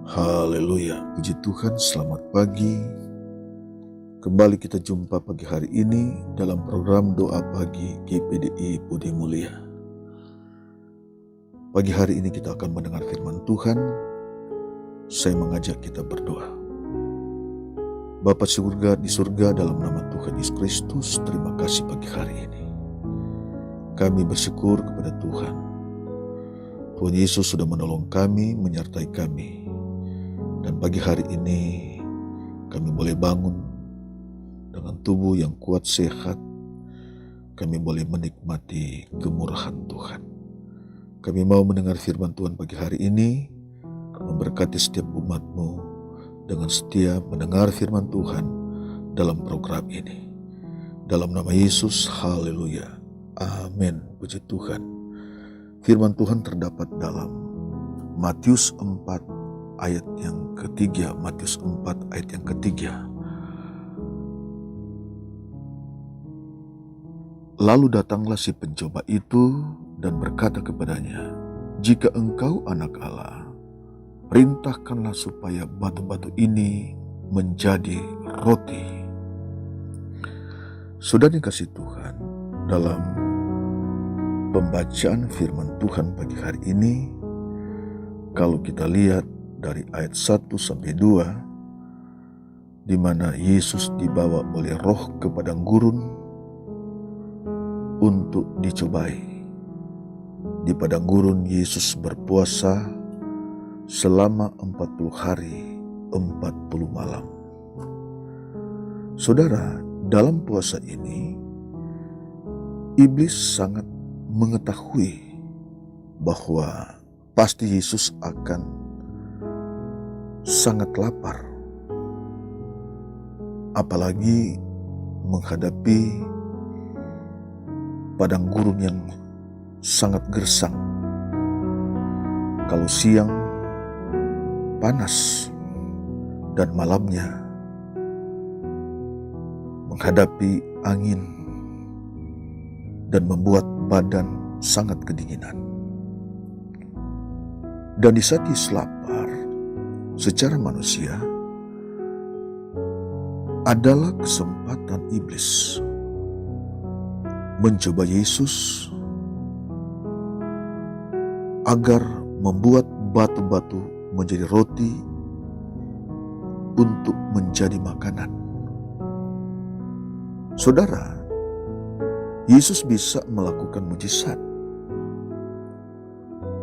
Haleluya, puji Tuhan, selamat pagi. Kembali kita jumpa pagi hari ini dalam program Doa Pagi GPDI Budi Mulia. Pagi hari ini kita akan mendengar firman Tuhan. Saya mengajak kita berdoa. Bapa di surga, dalam nama Tuhan Yesus Kristus, terima kasih pagi hari ini. Kami bersyukur kepada Tuhan. Tuhan Yesus sudah menolong kami, menyertai kami. Dan pagi hari ini kami boleh bangun dengan tubuh yang kuat sehat. Kami boleh menikmati kemurahan Tuhan. Kami mau mendengar firman Tuhan pagi hari ini, memberkati setiap umat-Mu dengan setia mendengar firman Tuhan dalam program ini. Dalam nama Yesus, haleluya, amin, puji Tuhan. Firman Tuhan terdapat dalam Matius 4 ayat yang ketiga, Matius 4 ayat yang ketiga. Lalu datanglah si pencoba itu dan berkata kepadanya, "Jika engkau anak Allah, perintahkanlah supaya batu-batu ini menjadi roti." Sudah dikasih Tuhan, dalam pembacaan firman Tuhan pagi hari ini, kalau kita lihat dari ayat 1 sampai 2, di mana Yesus dibawa oleh Roh ke padang gurun untuk dicobai. Di padang gurun Yesus berpuasa selama 40 hari 40 malam. Saudara, dalam puasa ini iblis sangat mengetahui bahwa pasti Yesus akan sangat lapar, apalagi menghadapi padang gurun yang sangat gersang. Kalau siang panas dan malamnya menghadapi angin dan membuat badan sangat kedinginan. Dan di saat Yesus lapar, secara manusia adalah kesempatan iblis mencoba Yesus agar membuat batu-batu menjadi roti untuk menjadi makanan. Saudara, Yesus bisa melakukan mujizat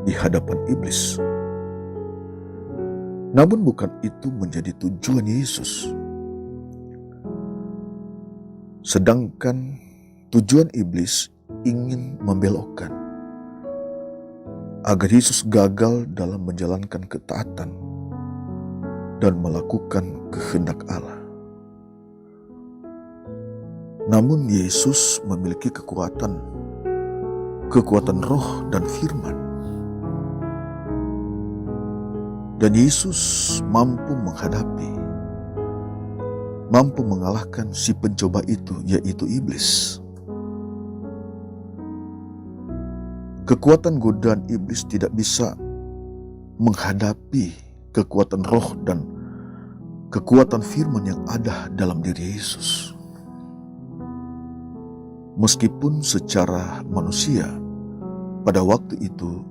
di hadapan iblis. Namun bukan itu menjadi tujuan Yesus. Sedangkan tujuan iblis ingin membelokkan agar Yesus gagal dalam menjalankan ketaatan dan melakukan kehendak Allah. Namun Yesus memiliki kekuatan roh dan firman. Dan Yesus mampu mengalahkan si pencoba itu, yaitu iblis. Kekuatan godaan iblis tidak bisa menghadapi kekuatan roh dan kekuatan firman yang ada dalam diri Yesus. Meskipun secara manusia pada waktu itu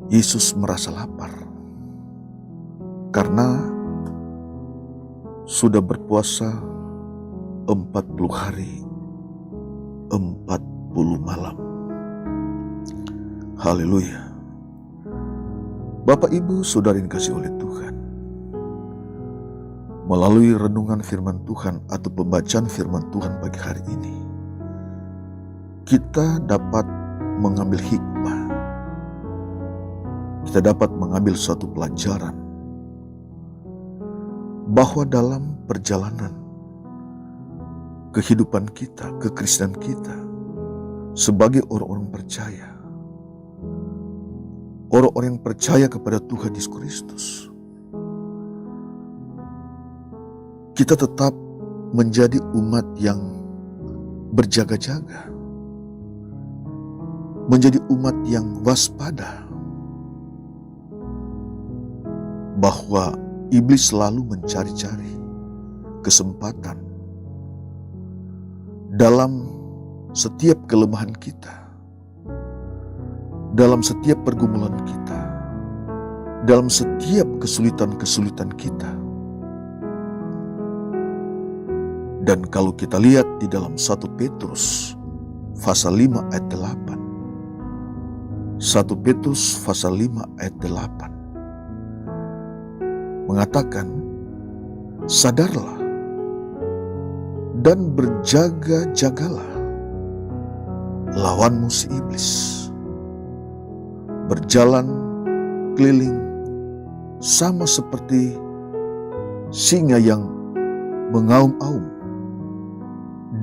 Yesus merasa lapar karena sudah berpuasa 40 hari 40 malam. Haleluya. Bapak, Ibu, Saudara yang dikasihi oleh Tuhan, melalui renungan firman Tuhan atau pembacaan firman Tuhan pagi hari ini, kita dapat mengambil hikmah. Kita dapat mengambil suatu pelajaran bahwa dalam perjalanan kehidupan kita, kekristenan kita, sebagai orang-orang yang percaya kepada Tuhan Yesus Kristus, kita tetap menjadi umat yang berjaga-jaga, menjadi umat yang waspada. bahwa iblis selalu mencari-cari kesempatan dalam setiap kelemahan kita, dalam setiap pergumulan kita, dalam setiap kesulitan-kesulitan kita. Dan kalau kita lihat di dalam 1 Petrus pasal 5 ayat 8. 1 Petrus pasal 5 ayat 8 mengatakan, sadarlah dan berjaga-jagalah, lawanmu si iblis berjalan keliling sama seperti singa yang mengaum-aum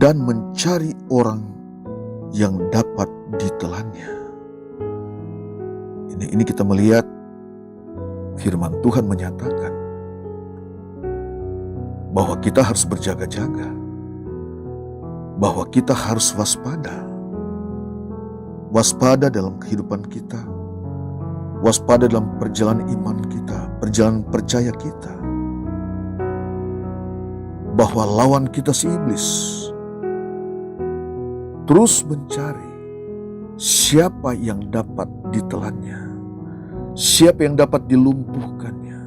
dan mencari orang yang dapat ditelannya. Ini kita melihat firman Tuhan menyatakan bahwa kita harus berjaga-jaga, bahwa kita harus waspada. Waspada dalam kehidupan kita, waspada dalam perjalanan iman kita, perjalanan percaya kita, bahwa lawan kita si iblis terus mencari siapa yang dapat ditelannya, siapa yang dapat dilumpuhkannya,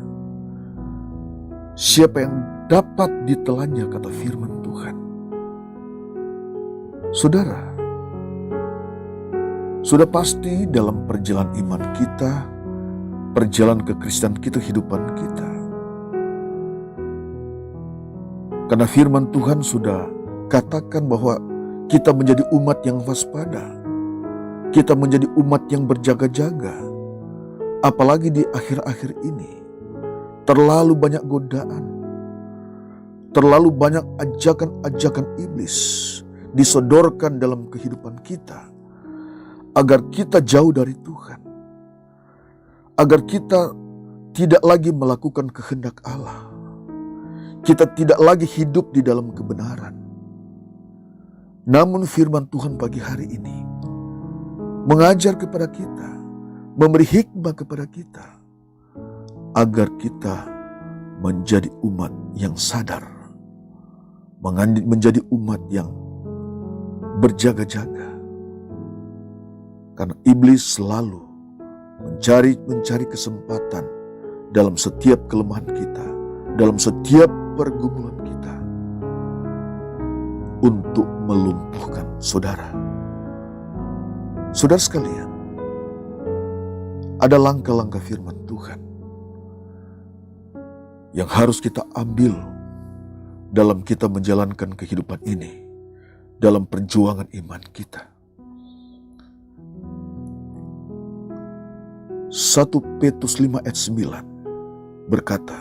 siapa yang dapat ditelannya, kata firman Tuhan. Saudara, sudah pasti dalam perjalanan iman kita, perjalanan kekristenan kita, kehidupan kita. Karena firman Tuhan sudah katakan bahwa kita menjadi umat yang waspada. Kita menjadi umat yang berjaga-jaga. Apalagi di akhir-akhir ini, terlalu banyak godaan, terlalu banyak ajakan-ajakan iblis disodorkan dalam kehidupan kita, agar kita jauh dari Tuhan, agar kita tidak lagi melakukan kehendak Allah, kita tidak lagi hidup di dalam kebenaran. Namun firman Tuhan pagi hari ini mengajar kepada kita, memberi hikmah kepada kita, agar kita menjadi umat yang sadar, menjadi umat yang berjaga-jaga. Karena iblis selalu mencari kesempatan dalam setiap kelemahan kita, dalam setiap pergumulan kita, untuk melumpuhkan saudara. Saudara sekalian, ada langkah-langkah firman Tuhan yang harus kita ambil dalam kita menjalankan kehidupan ini, dalam perjuangan iman kita. 1 Petrus 5 ayat 9 berkata,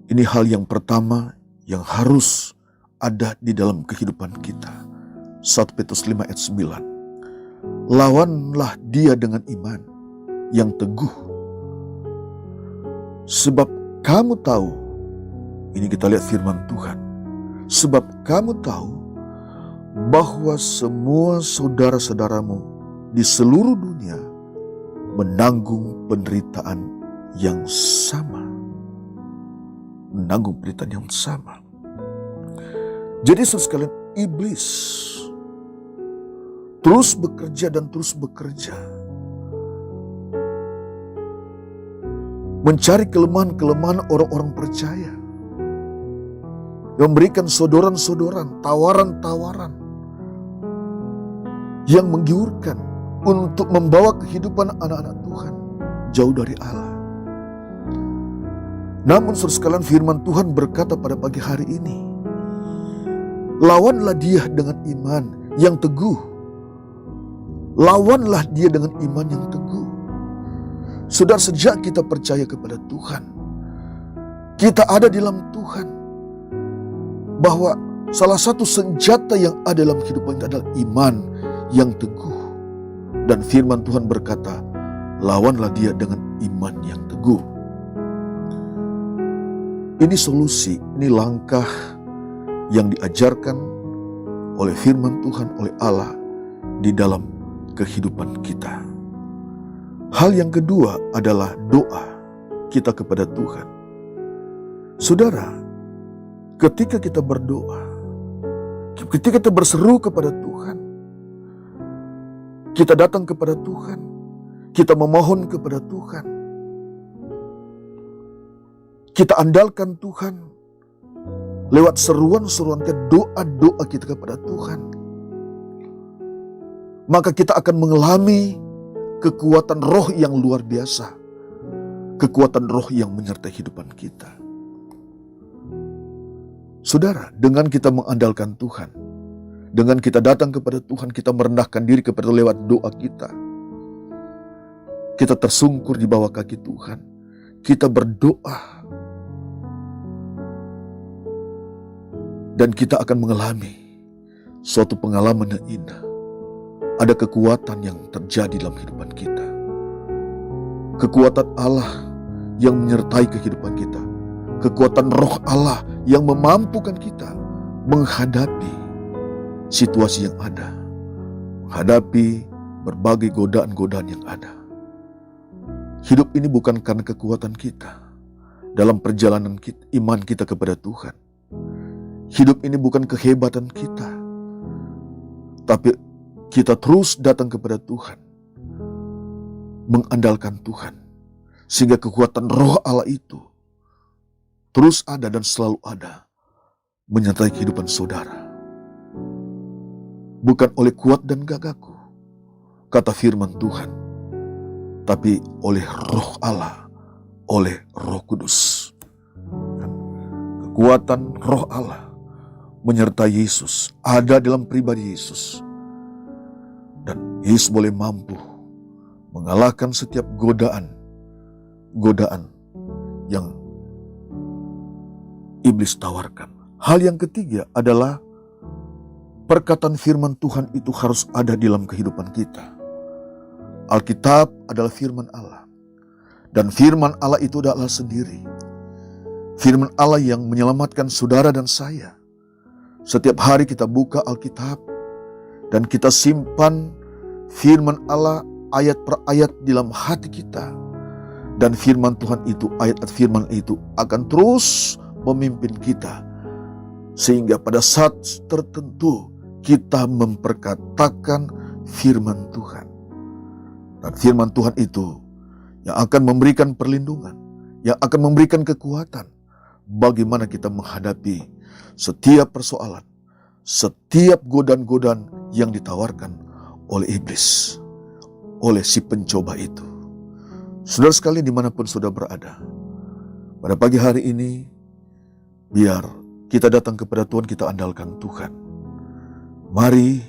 ini hal yang pertama yang harus ada di dalam kehidupan kita. 1 Petrus 5 ayat 9. Lawanlah dia dengan iman yang teguh. Sebab kamu tahu, ini kita lihat firman Tuhan. Sebab kamu tahu bahwa semua saudara-saudaramu di seluruh dunia menanggung penderitaan yang sama. Menanggung penderitaan yang sama. Jadi saudara sekalian, iblis terus bekerja dan terus bekerja, mencari kelemahan-kelemahan orang-orang percaya, memberikan sodoran-sodoran, tawaran-tawaran yang menggiurkan untuk membawa kehidupan anak-anak Tuhan jauh dari Allah. Namun saudara sekalian, firman Tuhan berkata pada pagi hari ini, lawanlah dia dengan iman yang teguh. Lawanlah dia dengan iman yang teguh. Saudara, sejak kita percaya kepada Tuhan, kita ada di dalam Tuhan, bahwa salah satu senjata yang ada dalam kehidupan kita adalah iman yang teguh. Dan firman Tuhan berkata, lawanlah dia dengan iman yang teguh. Ini solusi, ini langkah yang diajarkan oleh firman Tuhan, oleh Allah di dalam kehidupan kita. Hal yang kedua adalah doa. kita kepada Tuhan. Saudara, ketika kita berdoa, ketika kita berseru kepada Tuhan, kita datang kepada Tuhan, kita memohon kepada Tuhan, kita andalkan Tuhan lewat seruan-seruan doa-doa kita kepada Tuhan, maka kita akan mengalami kekuatan roh yang luar biasa, kekuatan roh yang menyertai kehidupan kita. Saudara, dengan kita mengandalkan Tuhan, dengan kita datang kepada Tuhan, kita merendahkan diri kepada lewat doa kita tersungkur di bawah kaki Tuhan, kita berdoa, dan kita akan mengalami suatu pengalaman yang indah. Ada kekuatan yang terjadi dalam kehidupan kita. Kekuatan Allah yang menyertai kehidupan kita. Kekuatan roh Allah yang memampukan kita menghadapi situasi yang ada. Menghadapi berbagai godaan-godaan yang ada. Hidup ini bukan karena kekuatan kita dalam perjalanan iman kita kepada Tuhan. Hidup ini bukan kehebatan kita, tapi kita terus datang kepada Tuhan, mengandalkan Tuhan, sehingga kekuatan roh Allah itu terus ada dan selalu ada, menyertai kehidupan saudara. Bukan oleh kuat dan gagahku, kata firman Tuhan, tapi oleh roh Allah, oleh Roh Kudus. Kekuatan roh Allah menyertai Yesus, ada dalam pribadi Yesus. Dan Yesus boleh mampu mengalahkan setiap godaan yang iblis tawarkan. Hal yang ketiga adalah perkataan firman Tuhan itu harus ada dalam kehidupan kita. Alkitab adalah firman Allah. Dan firman Allah itu adalah sendiri. Firman Allah yang menyelamatkan saudara dan saya. Setiap hari kita buka Alkitab dan kita simpan firman Allah ayat per ayat di dalam hati kita. Dan firman Tuhan itu, ayat firman itu akan terus memimpin kita. Sehingga pada saat tertentu kita memperkatakan firman Tuhan. Dan firman Tuhan itu yang akan memberikan perlindungan, yang akan memberikan kekuatan bagaimana kita menghadapi setiap persoalan, setiap godaan-godaan yang ditawarkan oleh iblis, oleh si pencoba itu. Saudara sekalian dimanapun saudara berada, pada pagi hari ini, biar kita datang kepada Tuhan, kita andalkan Tuhan. Mari,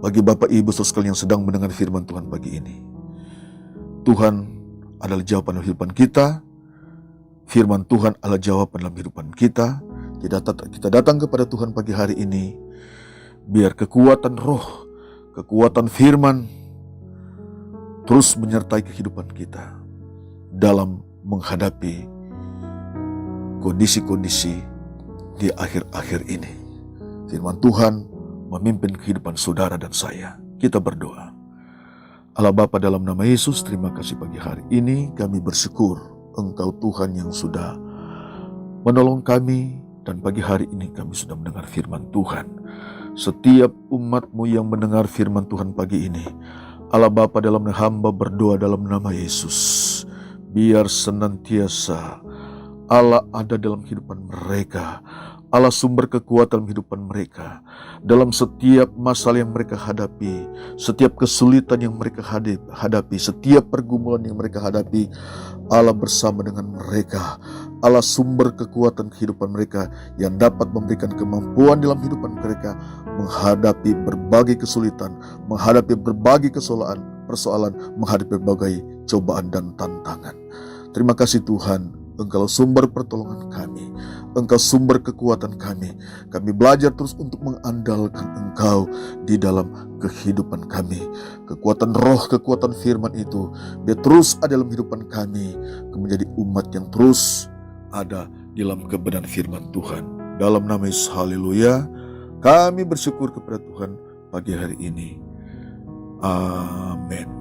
bagi Bapak Ibu saudara sekalian yang sedang mendengar firman Tuhan pagi ini, Tuhan adalah jawaban dalam kehidupan kita. Firman Tuhan adalah jawaban dalam kehidupan kita. Kita datang kepada Tuhan pagi hari ini, biar kekuatan roh, kekuatan firman terus menyertai kehidupan kita dalam menghadapi kondisi-kondisi di akhir-akhir ini. Firman Tuhan memimpin kehidupan saudara dan saya. Kita berdoa. Allah Bapa, dalam nama Yesus, terima kasih pagi hari ini kami bersyukur Engkau Tuhan yang sudah menolong kami. Dan pagi hari ini kami sudah mendengar firman Tuhan. Setiap umat-Mu yang mendengar firman Tuhan pagi ini, Allah Bapa, dalam hamba berdoa dalam nama Yesus, biar senantiasa Allah ada dalam kehidupan mereka. Allah sumber kekuatan kehidupan mereka. Dalam setiap masalah yang mereka hadapi, setiap kesulitan yang mereka hadapi, setiap pergumulan yang mereka hadapi, Allah bersama dengan mereka. Allah sumber kekuatan kehidupan mereka yang dapat memberikan kemampuan dalam kehidupan mereka menghadapi berbagai kesulitan, menghadapi berbagai persoalan, menghadapi berbagai cobaan dan tantangan. Terima kasih Tuhan, Engkau sumber pertolongan kami, Engkau sumber kekuatan kami. Kami belajar terus untuk mengandalkan Engkau di dalam kehidupan kami. Kekuatan roh, kekuatan firman itu biar terus ada dalam kehidupan kami, menjadi umat yang terus ada di dalam kebenaran firman Tuhan. Dalam nama Yesus, haleluya. Kami bersyukur kepada Tuhan pagi hari ini. Amin.